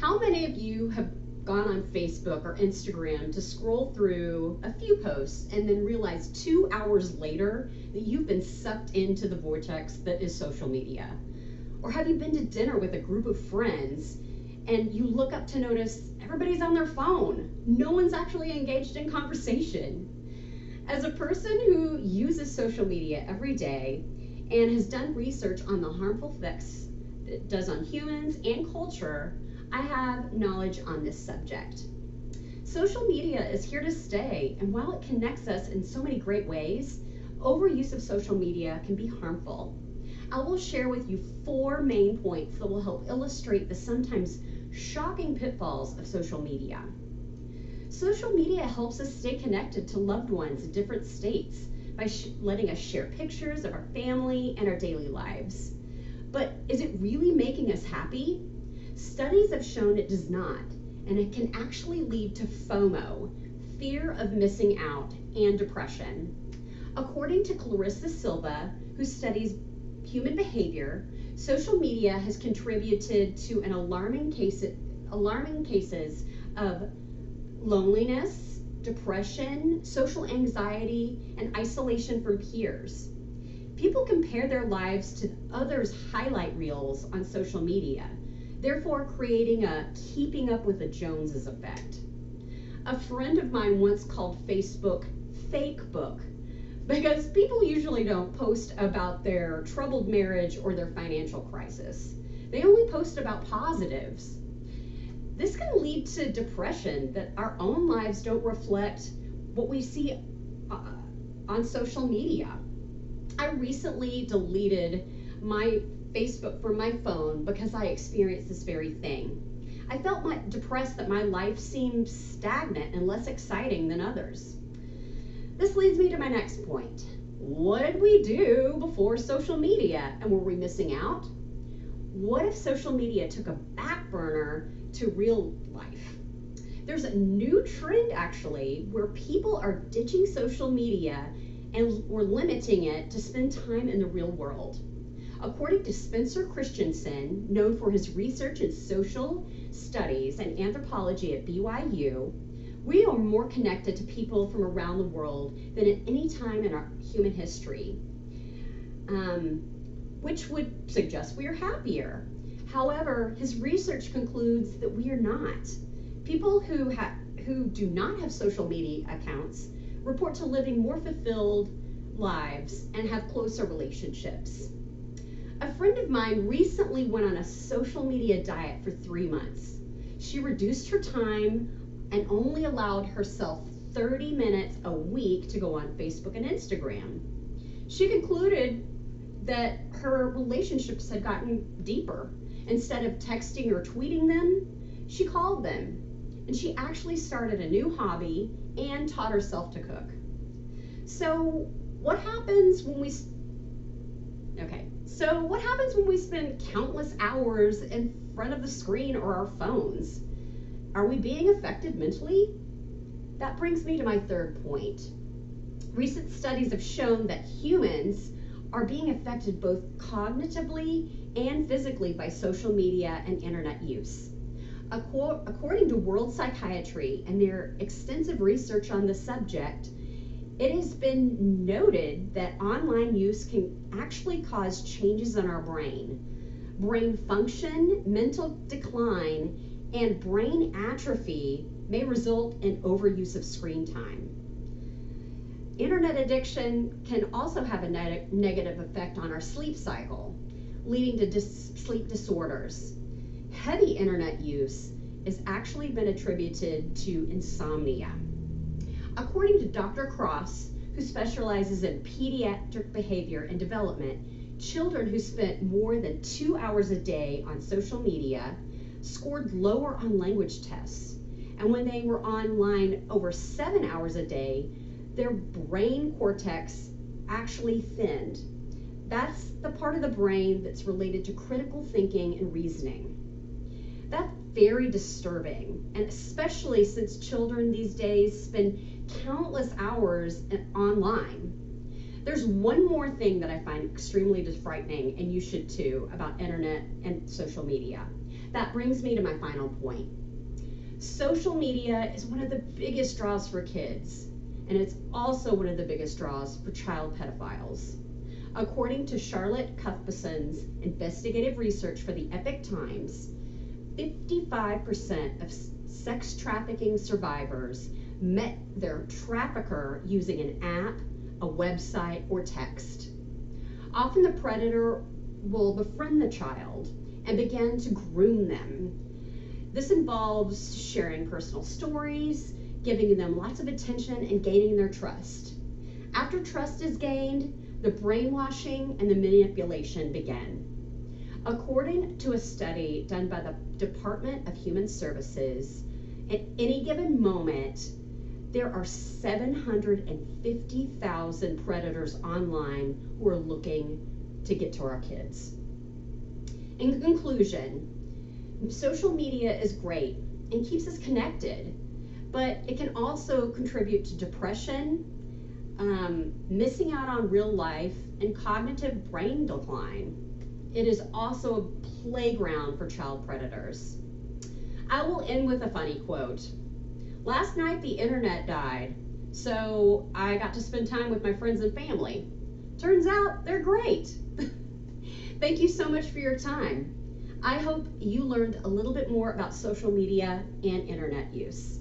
How many of you have gone on Facebook or Instagram to scroll through a few posts and then realize 2 hours later that you've been sucked into the vortex that is social media? Or have you been to dinner with a group of friends and you look up to notice everybody's on their phone? No one's actually engaged in conversation. As a person who uses social media every day and has done research on the harmful effects it does on humans and culture, I have knowledge on this subject. Social media is here to stay, and while it connects us in so many great ways, overuse of social media can be harmful. I will share with you 4 main points that will help illustrate the sometimes shocking pitfalls of social media. Social media helps us stay connected to loved ones in different states by letting us share pictures of our family and our daily lives. But is it really making us happy? Studies have shown it does not, and it can actually lead to FOMO, fear of missing out, and depression. According to Clarissa Silva, who studies human behavior, social media has contributed to an alarming cases of loneliness, depression, social anxiety, and isolation from peers. People compare their lives to others' highlight reels on social media, therefore creating a keeping up with the Joneses effect. A friend of mine once called Facebook fake book because people usually don't post about their troubled marriage or their financial crisis. They only post about positives. This can lead to depression that our own lives don't reflect what we see on social media. I recently deleted my Facebook from my phone because I experienced this very thing. I felt depressed that my life seemed stagnant and less exciting than others. This leads me to my next point. What did we do before social media, and were we missing out? What if social media took a back burner to real life? There's a new trend actually where people are ditching social media and we're limiting it to spend time in the real world. According to Spencer Christensen, known for his research in social studies and anthropology at BYU, we are more connected to people from around the world than at any time in our human history, which would suggest we are happier. However, his research concludes that we are not. People who do not have social media accounts report to living more fulfilled lives and have closer relationships. A friend of mine recently went on a social media diet for 3 months. She reduced her time and only allowed herself 30 minutes a week to go on Facebook and Instagram. She concluded that her relationships had gotten deeper. Instead of texting or tweeting them, she called them. And she actually started a new hobby and taught herself to cook. So what happens when we spend countless hours in front of the screen or our phones? Are we being affected mentally? That brings me to my third point. Recent studies have shown that humans are being affected both cognitively and physically by social media and internet use. According to World Psychiatry and their extensive research on the subject, it has been noted that online use can actually cause changes in our brain function, mental decline, and brain atrophy may result in overuse of screen time. Internet addiction can also have a negative effect on our sleep cycle, leading to sleep disorders. Heavy internet use has actually been attributed to insomnia. According to Dr. Cross, who specializes in pediatric behavior and development, children who spent more than 2 hours a day on social media scored lower on language tests. And when they were online over 7 hours a day, their brain cortex actually thinned. That's the part of the brain that's related to critical thinking and reasoning. That's very disturbing, and especially since children these days spend countless hours online. There's one more thing that I find extremely frightening, and you should too, about internet and social media. that brings me to my final point. Social media is one of the biggest draws for kids, and it's also one of the biggest draws for child pedophiles. According to Charlotte Cuthbertson's investigative research for the Epoch Times, 55% of sex trafficking survivors met their trafficker using an app, a website, or text. Often the predator will befriend the child and begin to groom them. This involves sharing personal stories, giving them lots of attention, and gaining their trust. After trust is gained, the brainwashing and the manipulation begin. According to a study done by the Department of Human Services, at any given moment, there are 750,000 predators online who are looking to get to our kids. In conclusion, social media is great and keeps us connected, but it can also contribute to depression, missing out on real life, and cognitive brain decline. It is also a playground for child predators. I will end with a funny quote. Last night the internet died, so I got to spend time with my friends and family. Turns out they're great. Thank you so much for your time. I hope you learned a little bit more about social media and internet use.